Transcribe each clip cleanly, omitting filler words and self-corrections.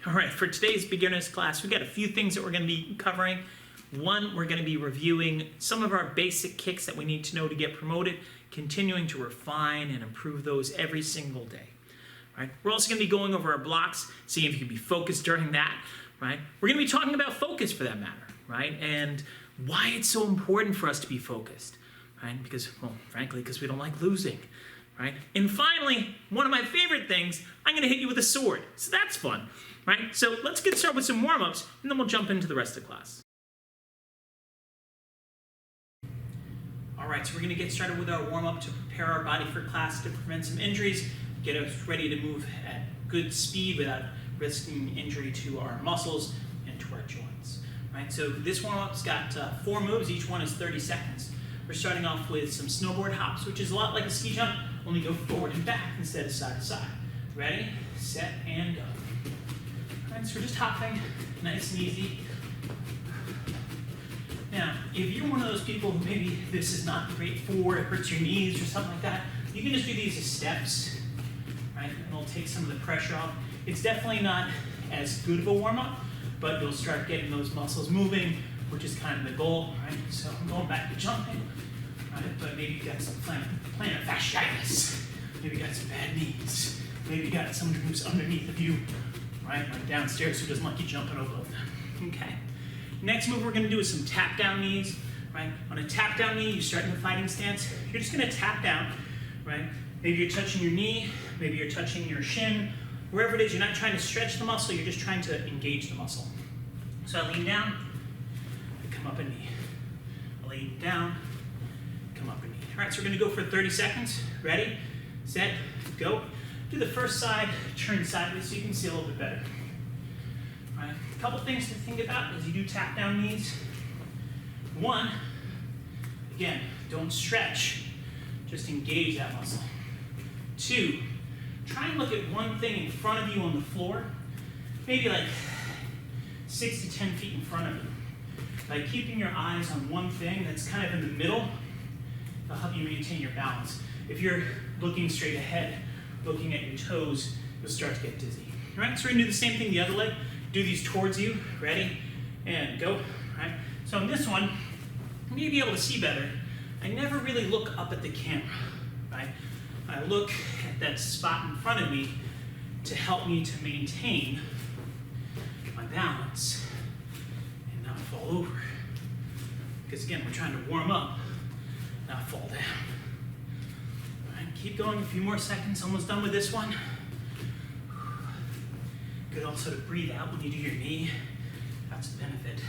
All right, for today's beginners class, we've got a few things that we're going to be covering. One, we're going to be reviewing some of our basic kicks that we need to know to get promoted, continuing to refine and improve those every single day. Right? We're also going to be going over our blocks, seeing if you can be focused during that. Right? We're going to be talking about focus for that matter, right? And why it's so important for us to be focused, right? Because, well, frankly, because we don't like losing, right? And finally, one of my favorite things, I'm going to hit you with a sword. So that's fun, right? So let's get started with some warm-ups, and then we'll jump into the rest of the class. All right, so we're going to get started with our warm-up to prepare our body for class, to prevent some injuries, get us ready to move at good speed without risking injury to our muscles and to our joints. Right? So this warm-up's got 4 moves, each one is 30 seconds. We're starting off with some snowboard hops, which is a lot like a ski jump, only go forward and back instead of side to side. Ready, set, and go. All right, so we're just hopping, nice and easy. Now, if you're one of those people who maybe this is not great for, it hurts your knees or something like that, you can just do these as steps, right? And it'll take some of the pressure off. It's definitely not as good of a warm-up, but you'll start getting those muscles moving, which is kind of the goal, right? So I'm going back to jumping, right? But maybe you've got some plantar fasciitis, maybe you got some bad knees, maybe you got someone who's underneath of you, right? Like downstairs who doesn't like you jumping over them. Okay. Next move we're going to do is some tap down knees, right? On a tap down knee, you start in the fighting stance. You're just going to tap down, right? Maybe you're touching your knee, maybe you're touching your shin, wherever it is, you're not trying to stretch the muscle, you're just trying to engage the muscle. So I lean down, I come up a knee. I lean down, come up a knee. All right, so we're going to go for 30 seconds. Ready, set, go. Do the first side, turn sideways so you can see a little bit better. All right, a couple things to think about as you do tap down knees. One, again, don't stretch, just engage that muscle. 2, try and look at one thing in front of you on the floor, maybe like 6 to 10 feet in front of you. By keeping your eyes on one thing that's kind of in the middle, it'll help you maintain your balance. If you're looking straight ahead, looking at your toes, you'll start to get dizzy. All right, so we're gonna do the same thing the other leg. Do these towards you, ready, and go. All right, so in this one, you may be able to see better. I never really look up at the camera, right? I look at that spot in front of me to help me to maintain my balance and not fall over. Because again, we're trying to warm up, not fall down. All right, keep going, a few more seconds, almost done with this one. Good also to breathe out when you do your knee. That's the benefit.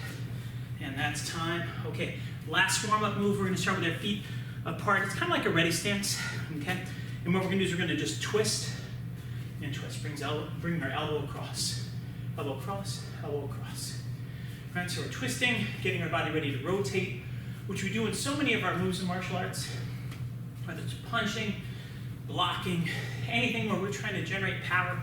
And that's time. Okay, last warm-up move, we're gonna start with our feet apart. It's kind of like a ready stance, okay? And what we're going to do is we're going to just twist and twist. Bring our elbow across. Elbow across, elbow across. All right, so we're twisting, getting our body ready to rotate, which we do in so many of our moves in martial arts, whether it's punching, blocking, anything where we're trying to generate power,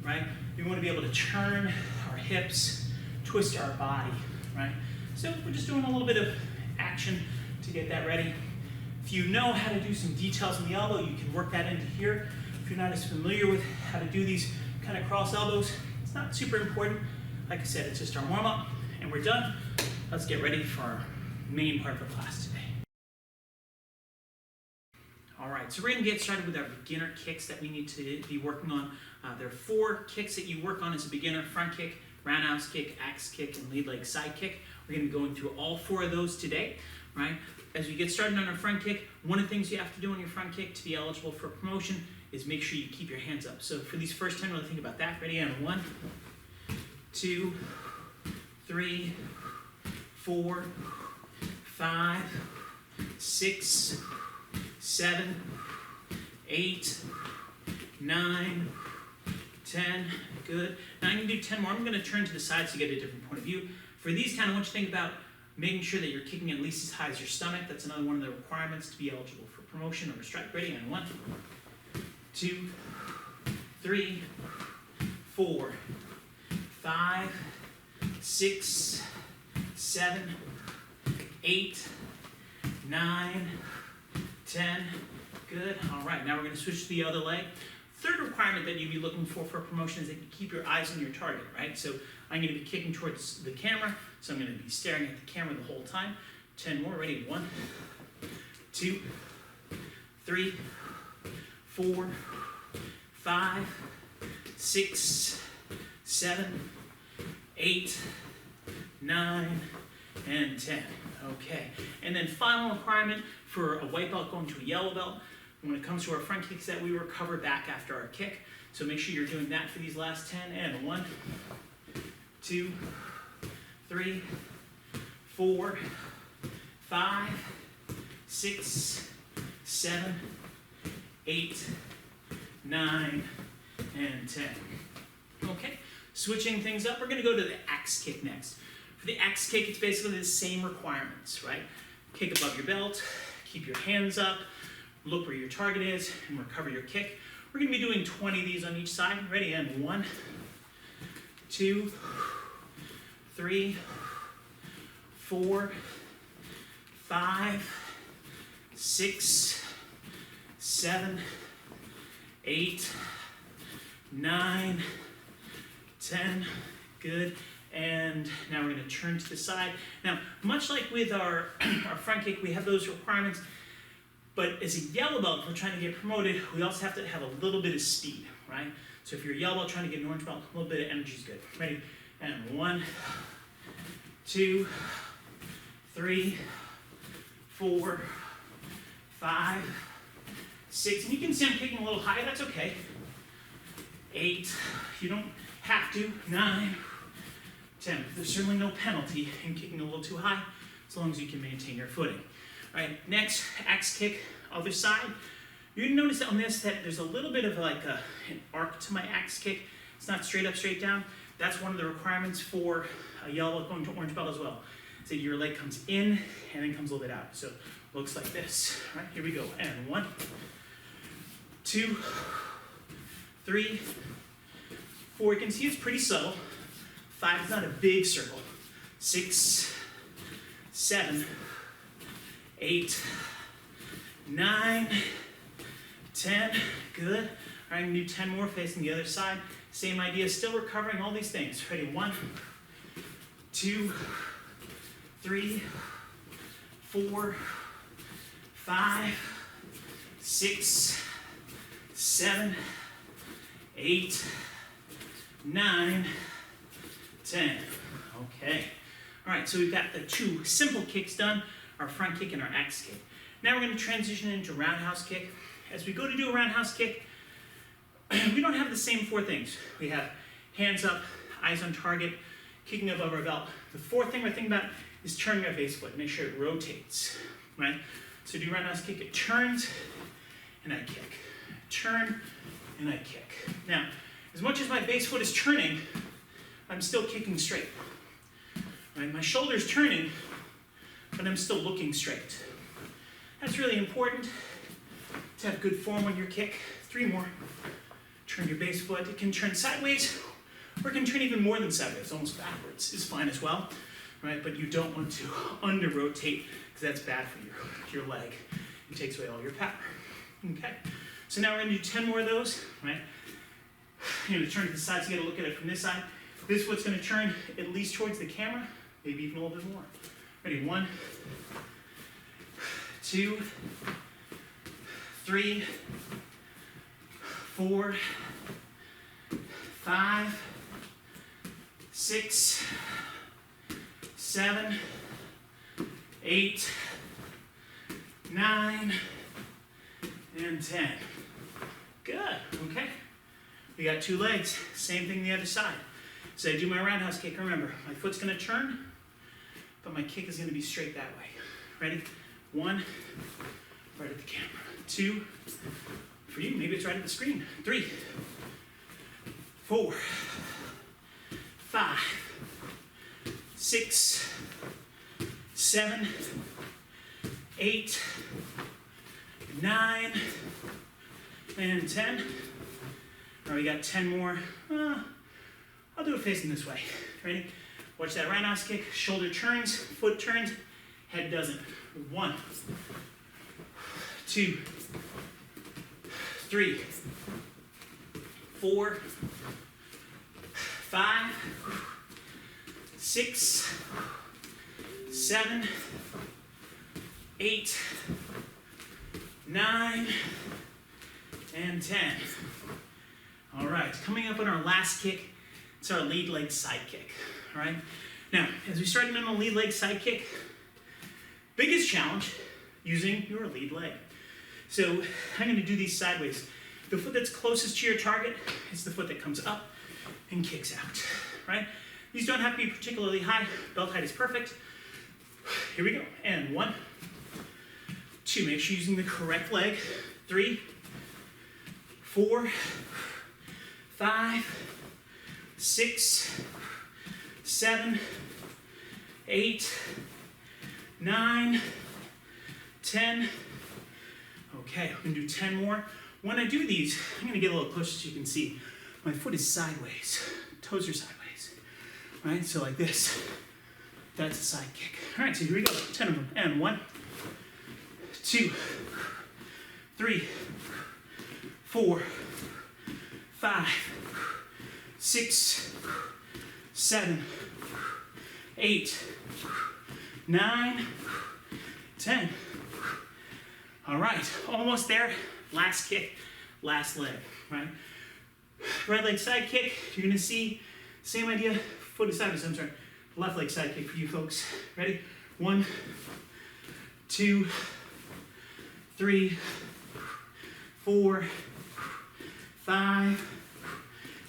right? We want to be able to turn our hips, twist our body, right? So we're just doing a little bit of action to get that ready. If you know how to do some details in the elbow, you can work that into here. If you're not as familiar with how to do these kind of cross elbows, it's not super important. Like I said, it's just our warm-up, and we're done. Let's get ready for our main part of the class today. All right, so we're going to get started with our beginner kicks that we need to be working on. There are 4 kicks that you work on as a beginner: front kick, roundhouse kick, axe kick, and lead leg side kick. We're going to be going through all 4 of those today, right? As we get started on our front kick, one of the things you have to do on your front kick to be eligible for promotion is make sure you keep your hands up. So for these first 10, really think about that. Ready on 1, 2, 3, 4, 5, 6, 7, 8, 9, 10. Good. Now I'm going to do 10 more. I'm going to turn to the side so you get a different point of view. For these 10, I want you to think about making sure that you're kicking at least as high as your stomach. That's another one of the requirements to be eligible for promotion or strike. Ready on 1, 2, 3, 4, 5, 6, 7, 8, 9, 10. Good. All right, now we're going to switch to the other leg. Third requirement that you'd be looking for a promotion is that you keep your eyes on your target, right? So I'm going to be kicking towards the camera, so I'm going to be staring at the camera the whole time. 10 more, ready? 1, 2, 3, 4, 5, 6, 7, 8, 9, and 10. Okay, and then final requirement for a white belt going to a yellow belt, when it comes to our front kicks, that we recover back after our kick. So make sure you're doing that for these last 10. And 1, 2, 3, 4, 5, 6, 7, 8, 9, and 10. Okay, switching things up, we're going to go to the axe kick next. For the axe kick, it's basically the same requirements, right? Kick above your belt, keep your hands up, look where your target is, and recover your kick. We're going to be doing 20 of these on each side. Ready? And 1, 2, 3, 4, 5, 6, 7, 8, 9, 10. Good. And now we're going to turn to the side. Now, much like with our front kick, we have those requirements. But as a yellow belt, if we're trying to get promoted, we also have to have a little bit of speed, right? So if you're a yellow belt trying to get an orange belt, a little bit of energy is good. Ready? And 1, 2, 3, 4, 5, 6. And you can see I'm kicking a little high, that's okay. 8, you don't have to. 9, 10. There's certainly no penalty in kicking a little too high, as long as you can maintain your footing. All right, next, axe kick, other side. You're gonna notice on this that there's a little bit of like an arc to my axe kick. It's not straight up, straight down. That's one of the requirements for a yellow belt going to orange belt as well. So your leg comes in and then comes a little bit out. So looks like this. All right, here we go. And 1, 2, 3, 4. You can see it's pretty subtle. 5 is not a big circle. 6, 7, 8, 9, 10, good. All right, I'm gonna do 10 more facing the other side. Same idea, still recovering all these things. Ready, 1, 2, 3, 4, 5, 6, 7, 8, 9, 10. Okay. All right, so we've got the 2 simple kicks done, our front kick and our axe kick. Now we're going to transition into roundhouse kick. As we go to do a roundhouse kick, we don't have the same 4 things. We have hands up, eyes on target, kicking above our belt. The 4th thing we're thinking about is turning our base foot. Make sure it rotates, right? So do roundhouse kick, it turns, and I kick. Turn, and I kick. Now, as much as my base foot is turning, I'm still kicking straight. Right? My shoulder's turning, but I'm still looking straight. That's really important to have good form on your kick. 3 more. Turn your base foot. It can turn sideways, or it can turn even more than sideways, almost backwards is fine as well, right? But you don't want to under-rotate, because that's bad for your leg. It takes away all your power. Okay? So now we're going to do 10 more of those, right? You're going to turn to the side, so you got to look at it from this side. This foot's going to turn at least towards the camera, maybe even a little bit more. Ready? 1, 2, 3, 4, 5, 6, 7, 8, 9, and 10. Good, okay. We got 2 legs, same thing the other side. So I do my roundhouse kick, remember, my foot's gonna turn, but my kick is gonna be straight that way. Ready? 1, right at the camera. 2, for you, maybe it's right at the screen. 3, 4, 5, 6, 7, 8, 9, and 10. All right, we got 10 more. I'll do it facing this way. Ready? Watch that roundhouse kick. Shoulder turns, foot turns, head doesn't. 1, 2, 3, 4, 5, 6, 7, 8, 9, and 10. All right, coming up on our last kick, it's our lead leg side kick. All right, now as we start in the lead leg side kick, biggest challenge, using your lead leg. So I'm going to do these sideways. The foot that's closest to your target is the foot that comes up and kicks out, right? These don't have to be particularly high. Belt height is perfect. Here we go. And 1, 2. Make sure you're using the correct leg. 3, 4, 5, 6, 7, 8, 9, 10. Okay, I'm gonna do 10 more. When I do these, I'm gonna get a little closer so you can see. My foot is sideways, toes are sideways, right? So like this, that's a side kick. All right, so here we go, 10 of them. And 1, 2, 3, 4, 5, 6, 7, 8, 9, 10. All right, almost there. Last kick, last leg, right? Right leg side kick, you're gonna see, same idea, foot is sideways, I'm sorry. Left leg side kick for you folks. Ready? 1, 2, 3, 4, 5,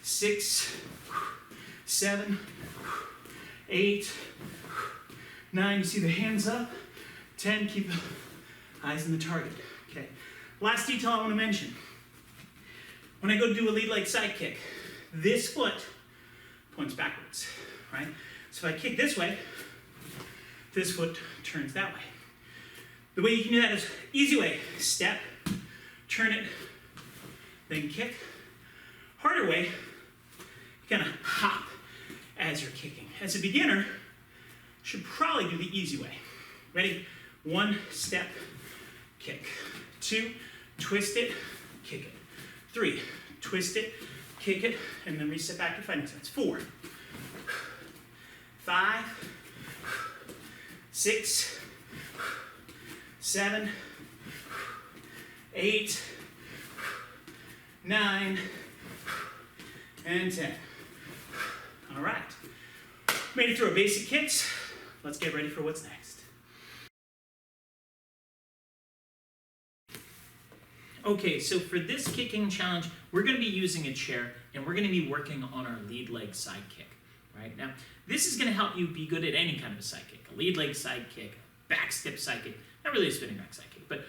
6, 7, 8, 9. You see the hands up. 10, keep the eyes on the target. Okay. Last detail I want to mention. When I go to do a lead leg side kick, this foot points backwards, right? So if I kick this way, this foot turns that way. The way you can do that is easy way. Step, turn it, then kick. Harder way, you kind of hop as you're kicking. As a beginner, you should probably do the easy way. Ready? 1, step, kick. 2, twist it, kick it. 3, twist it, kick it, and then reset back to fighting stance. 4, 5, 6, 7, 8, 9, and 10. All right. Made it through our basic kicks. Let's get ready for what's next. Okay, so for this kicking challenge, we're going to be using a chair, and we're going to be working on our lead leg side kick. Right now, this is going to help you be good at any kind of a side kick. A lead leg side kick, a back step side kick, not really a spinning back side kick, but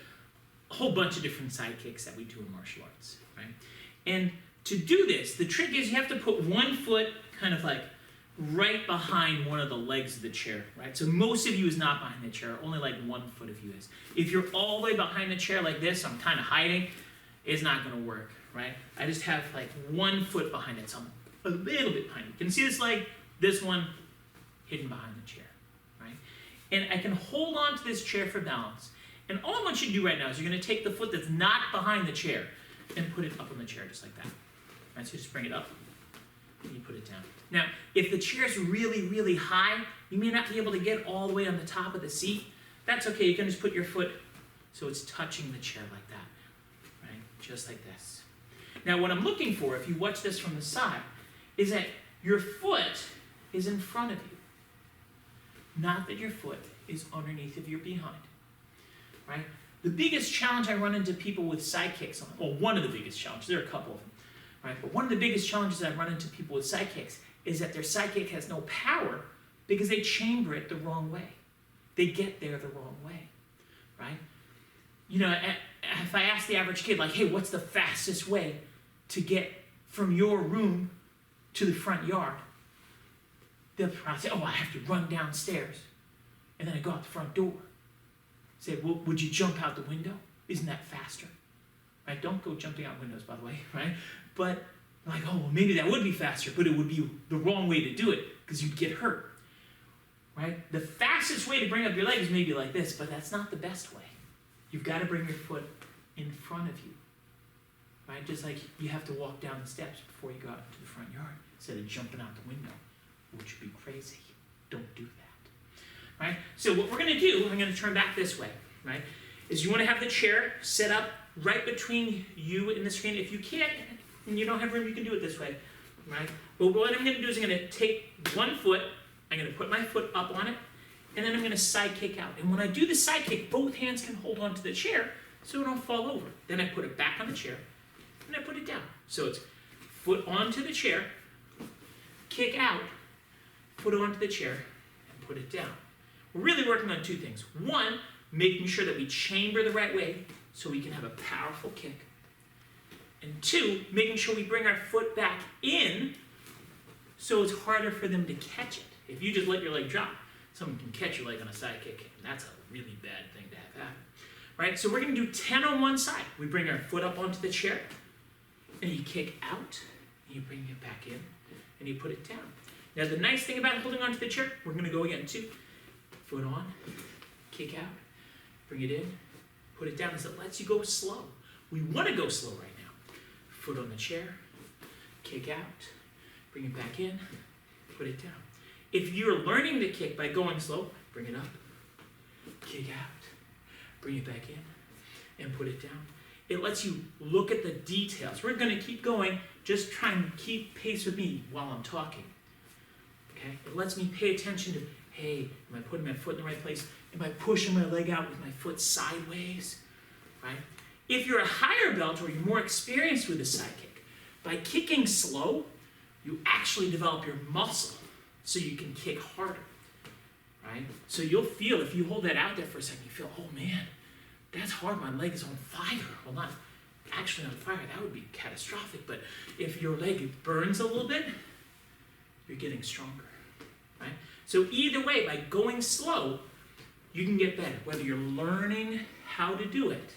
a whole bunch of different side kicks that we do in martial arts, right? And to do this, the trick is you have to put one foot kind of like right behind one of the legs of the chair, right? So most of you is not behind the chair, only like one foot of you is. If you're all the way behind the chair like this, I'm kind of hiding, it's not gonna work, right? I just have like one foot behind it, so I'm a little bit behind it. You can see this leg, this one hidden behind the chair, right? And I can hold on to this chair for balance. And all I want you to do right now is you're gonna take the foot that's not behind the chair and put it up on the chair just like that. Right, so just bring it up and you put it down. Now, if the chair is really, really high, you may not be able to get all the way on the top of the seat. That's okay, you can just put your foot so it's touching the chair like that, right? Just like this. Now, what I'm looking for, if you watch this from the side, is that your foot is in front of you. Not that your foot is underneath of your behind, right? The biggest challenge I run into people with side kicks, well, one of the biggest challenges, there are a couple of them, right? But one of the biggest challenges I run into people with side kicks is that their side kick has no power because they chamber it the wrong way. They get there the wrong way, right? You know, if I ask the average kid, like, hey, what's the fastest way to get from your room to the front yard? They'll probably say, oh, I have to run downstairs, and then I go out the front door. Say, well, would you jump out the window? Isn't that faster? Right? Don't go jumping out windows, by the way, right? But like, oh, well, maybe that would be faster, but it would be the wrong way to do it because you'd get hurt, right? The fastest way to bring up your leg is maybe like this, but that's not the best way. You've got to bring your foot in front of you, right? Just like you have to walk down the steps before you go out into the front yard instead of jumping out the window, which would be crazy. Don't do that, right? So what we're gonna do, I'm gonna turn back this way, right, is you wanna have the chair set up right between you and the screen. If you can't, and you don't have room, you can do it this way, right? But what I'm gonna do is I'm gonna take one foot, I'm gonna put my foot up on it, and then I'm gonna side kick out. And when I do the side kick, both hands can hold onto the chair so it don't fall over. Then I put it back on the chair, and I put it down. So it's foot onto the chair, kick out, foot onto the chair, and put it down. We're really working on two things. One, making sure that we chamber the right way so we can have a powerful kick. And two, making sure we bring our foot back in so it's harder for them to catch it. If you just let your leg drop, someone can catch your leg on a side kick, and that's a really bad thing to have happen. Right? So we're gonna do 10 on one side. We bring our foot up onto the chair, and you kick out, and you bring it back in, and you put it down. Now the nice thing about holding onto the chair, we're gonna go again too. Foot on, kick out, bring it in, put it down, as it lets you go slow. We wanna go slow right now. Foot on the chair, kick out, bring it back in, put it down. If you're learning to kick by going slow, bring it up, kick out, bring it back in, and put it down. It lets you look at the details. We're gonna keep going, just try and keep pace with me while I'm talking. Okay? It lets me pay attention to, hey, am I putting my foot in the right place? Am I pushing my leg out with my foot sideways? Right? If you're a higher belt or you're more experienced with a side kick, by kicking slow, you actually develop your muscle so you can kick harder, right? So you'll feel, if you hold that out there for a second, you feel, oh man, that's hard, my leg is on fire. Well, not actually on fire, that would be catastrophic, but if your leg burns a little bit, you're getting stronger, right? So either way, by going slow, you can get better, whether you're learning how to do it,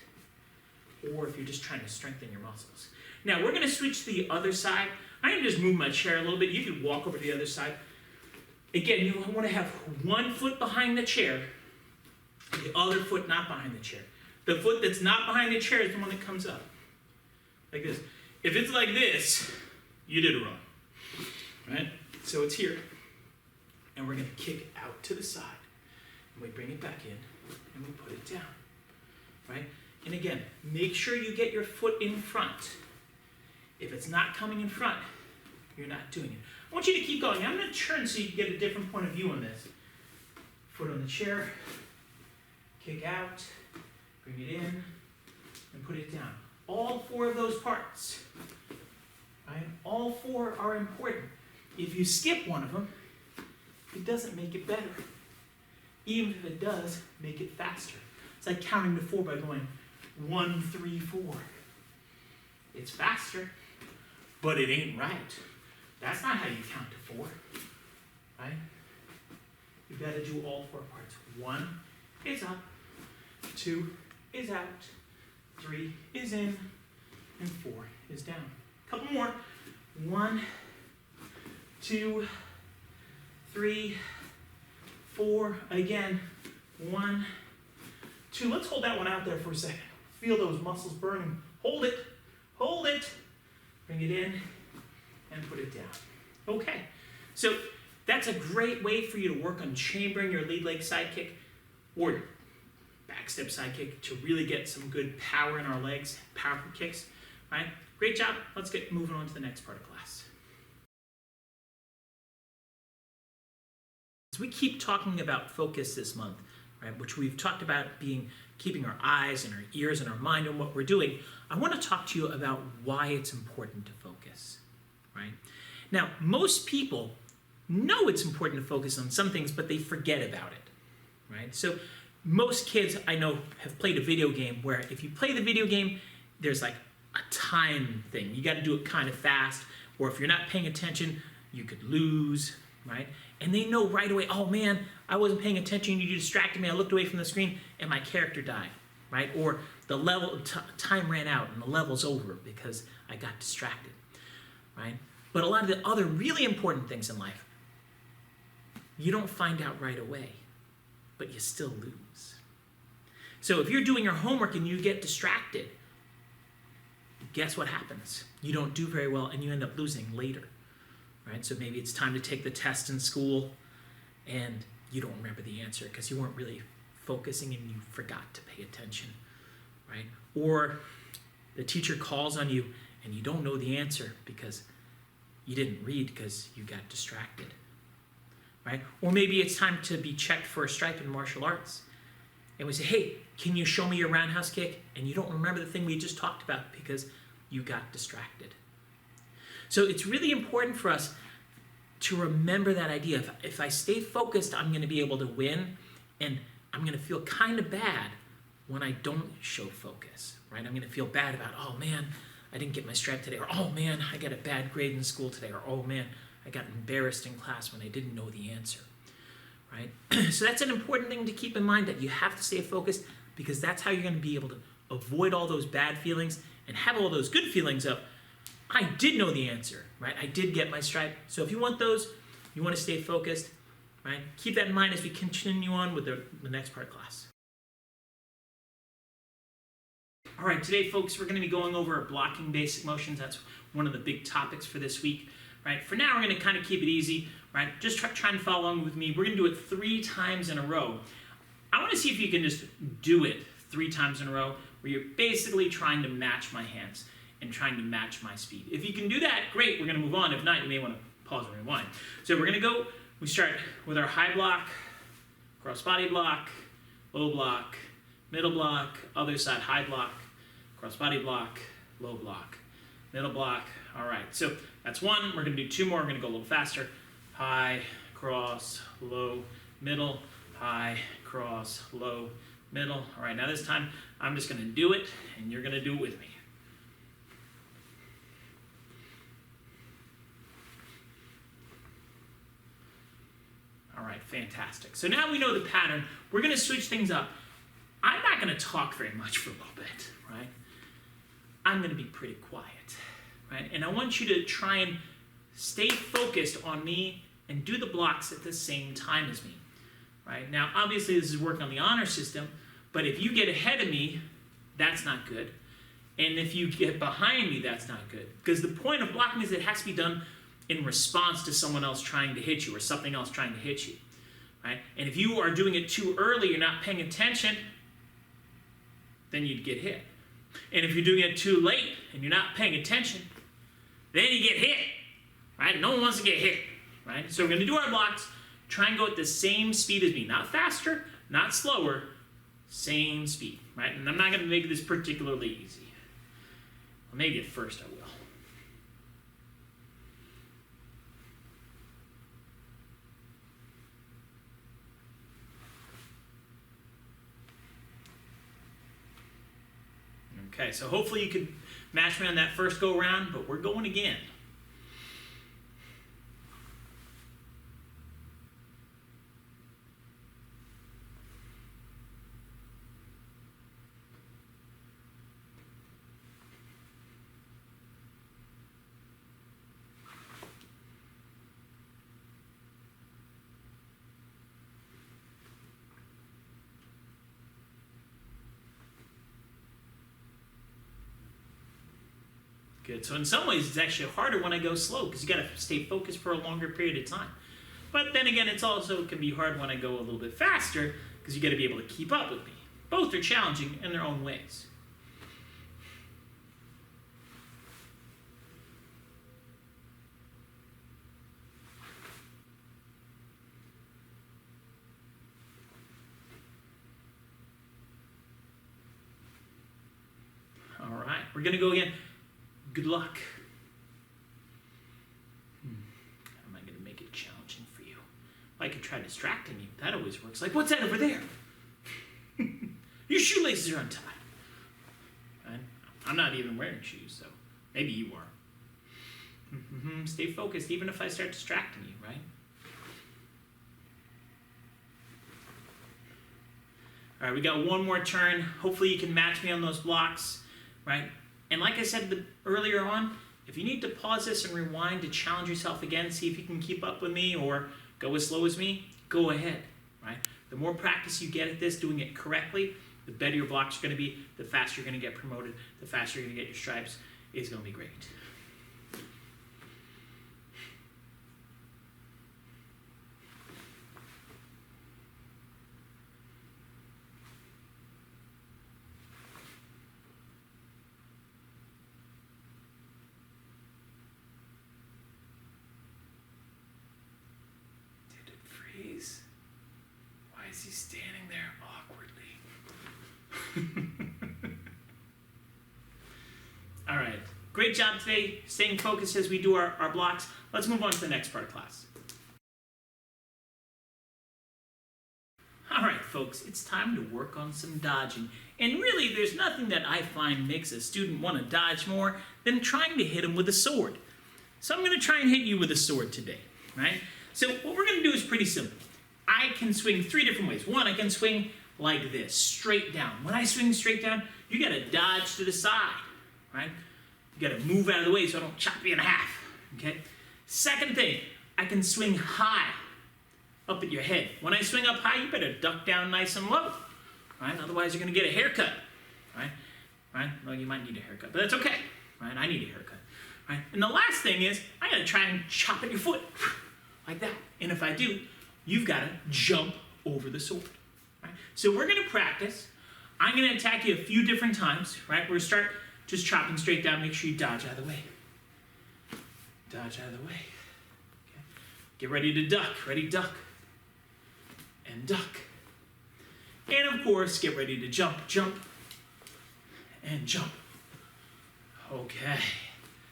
or if you're just trying to strengthen your muscles. Now, we're gonna switch to the other side. I'm gonna just move my chair a little bit. You can walk over to the other side. Again, you wanna have one foot behind the chair, the other foot not behind the chair. The foot that's not behind the chair is the one that comes up, like this. If it's like this, you did it wrong, right? So it's here, and we're gonna kick out to the side, and we bring it back in, and we put it down, right? And again, make sure you get your foot in front. If it's not coming in front, you're not doing it. I want you to keep going. I'm going to turn so you can get a different point of view on this. Foot on the chair, kick out, bring it in, and put it down. All four of those parts, right? All four are important. If you skip one of them, it doesn't make it better. Even if it does, make it faster. It's like counting to 4 by going 1, 3, 4. It's faster, but it ain't right. That's not how you count to 4, right? You gotta do all 4 parts. 1 is up, 2 is out, 3 is in, and 4 is down. Couple more. 1, 2, 3, 4. Again, 1, 2. Let's hold that one out there for a second. Feel those muscles burning. Hold it, bring it in, and put it down. Okay, so that's a great way for you to work on chambering your lead leg side kick or back step side kick to really get some good power in our legs, powerful kicks, right? Great job. Let's get moving on to the next part of class. As we keep talking about focus this month, right, which we've talked about being keeping our eyes and our ears and our mind on what we're doing, I want to talk to you about why it's important to focus, right? Now, most people know it's important to focus on some things, but they forget about it, right? So most kids I know have played a video game where if you play the video game, there's like a time thing. You got to do it kind of fast, or if you're not paying attention, you could lose, right? And they know right away, oh man, I wasn't paying attention, you distracted me, I looked away from the screen, and my character died, right? Or the level, time ran out and the level's over because I got distracted, right? But a lot of the other really important things in life, you don't find out right away, but you still lose. So if you're doing your homework and you get distracted, guess what happens? You don't do very well and you end up losing later, right? So maybe it's time to take the test in school and you don't remember the answer because you weren't really focusing and you forgot to pay attention, right? Or the teacher calls on you and you don't know the answer because you didn't read because you got distracted, right? Or maybe it's time to be checked for a stripe in martial arts. And we say, hey, can you show me your roundhouse kick? And you don't remember the thing we just talked about because you got distracted. So it's really important for us to remember that idea. If I stay focused, I'm going to be able to win, and I'm going to feel kind of bad when I don't show focus, right? I'm going to feel bad about, oh man, I didn't get my stripe today, or oh man, I got a bad grade in school today, or oh man, I got embarrassed in class when I didn't know the answer, right? So that's an important thing to keep in mind, that you have to stay focused, because that's how you're going to be able to avoid all those bad feelings and have all those good feelings of, I did know the answer, right? I did get my stripe. So if you want those, you want to stay focused, right? Keep that in mind as we continue on with the next part of class. All right, today, folks, we're going to be going over blocking basic motions. That's one of the big topics for this week, right? For now, we're going to kind of keep it easy, right? Just try and follow along with me. We're going to do it 3 times in a row. I want to see if you can just do it 3 times in a row, where you're basically trying to match my hands and trying to match my speed. If you can do that, great, we're going to move on. If not, you may want to pause and rewind. So we're going to go, we start with our high block, cross body block, low block, middle block, other side high block, cross body block, low block, middle block. All right, so that's 1. We're going to do 2 more. We're going to go a little faster. High, cross, low, middle, high, cross, low, middle. All right, now this time I'm just going to do it, and you're going to do it with me. All right, fantastic. So now we know the pattern. We're going to switch things up. I'm not going to talk very much for a little bit, right? I'm going to be pretty quiet, right? And I want you to try and stay focused on me and do the blocks at the same time as me, right? Now, obviously, this is working on the honor system, but if you get ahead of me, that's not good. And if you get behind me, that's not good. Because the point of blocking is it has to be done in response to someone else trying to hit you or something else trying to hit you, right? And if you are doing it too early, you're not paying attention, then you'd get hit. And if you're doing it too late and you're not paying attention, then you get hit, right? No one wants to get hit, right? So we're going to do our blocks, try and go at the same speed as me. Not faster, not slower, same speed, right? And I'm not going to make this particularly easy. Well, maybe at first I will. Okay, so hopefully you could match me on that first go round, but we're going again. Good. So in some ways, it's actually harder when I go slow because you got to stay focused for a longer period of time. But then again, it's also can be hard when I go a little bit faster because you got to be able to keep up with me. Both are challenging in their own ways. All right, we're going to go again. Good luck. How am I going to make it challenging for you? I could try distracting you. That always works. Like, what's that over there? Your shoelaces are untied. Right? I'm not even wearing shoes, so maybe you are. Stay focused, even if I start distracting you, right? All right, we got one more turn. Hopefully you can match me on those blocks, right? And like I said earlier on, if you need to pause this and rewind to challenge yourself again, see if you can keep up with me or go as slow as me, go ahead, right? The more practice you get at this, doing it correctly, the better your blocks are going to be, the faster you're going to get promoted, the faster you're going to get your stripes, is going to be great. Did it freeze? Why is he standing there awkwardly? All right, great job today, staying focused as we do our blocks. Let's move on to the next part of class. All right, folks, it's time to work on some dodging. And really, there's nothing that I find makes a student want to dodge more than trying to hit him with a sword. So I'm going to try and hit you with a sword today, right? So what we're going to do is pretty simple. I can swing 3 different ways. One, I can swing like this, straight down. When I swing straight down, you got to dodge to the side, right? You got to move out of the way so I don't chop you in half, okay? Second thing, I can swing high up at your head. When I swing up high, you better duck down nice and low, right? Otherwise, you're going to get a haircut, right? Right? Well, you might need a haircut, but that's okay, right? I need a haircut, right? And the last thing is, I got to try and chop at your foot, like that. And if I do, you've got to jump over the sword, right? So we're going to practice. I'm going to attack you a few different times, right? We're going to start just chopping straight down. Make sure you dodge out of the way. Dodge out of the way. Okay. Get ready to duck. Ready, duck. And duck. And of course, get ready to jump. Jump. And jump. Okay.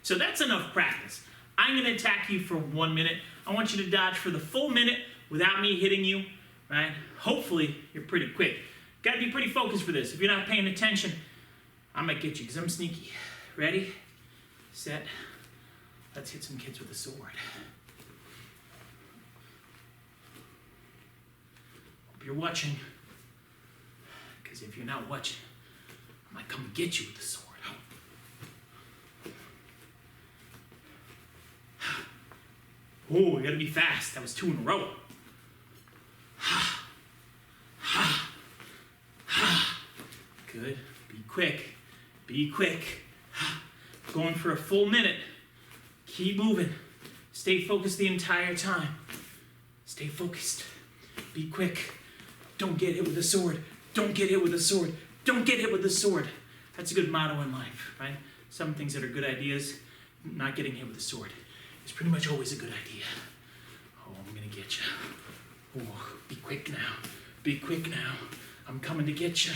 So that's enough practice. I'm going to attack you for 1 minute. I want you to dodge for the full minute without me hitting you, right? Hopefully, you're pretty quick. Got to be pretty focused for this. If you're not paying attention, I might get you because I'm sneaky. Ready, set, let's hit some kids with a sword. Hope you're watching, because if you're not watching, I might come get you with the sword. Oh, we gotta be fast. That was 2 in a row. Good. Be quick. Be quick. Going for a full minute. Keep moving. Stay focused the entire time. Stay focused. Be quick. Don't get hit with a sword. Don't get hit with a sword. Don't get hit with a sword. That's a good motto in life, right? Some things that are good ideas, not getting hit with a sword, is pretty much always a good idea. Oh, I'm gonna get you. Oh, be quick now. Be quick now. I'm coming to get you.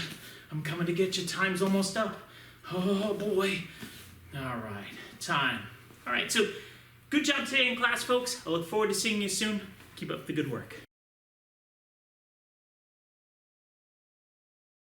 I'm coming to get you. Time's almost up. Oh, boy. All right. Time. All right. So good job today in class, folks. I look forward to seeing you soon. Keep up the good work.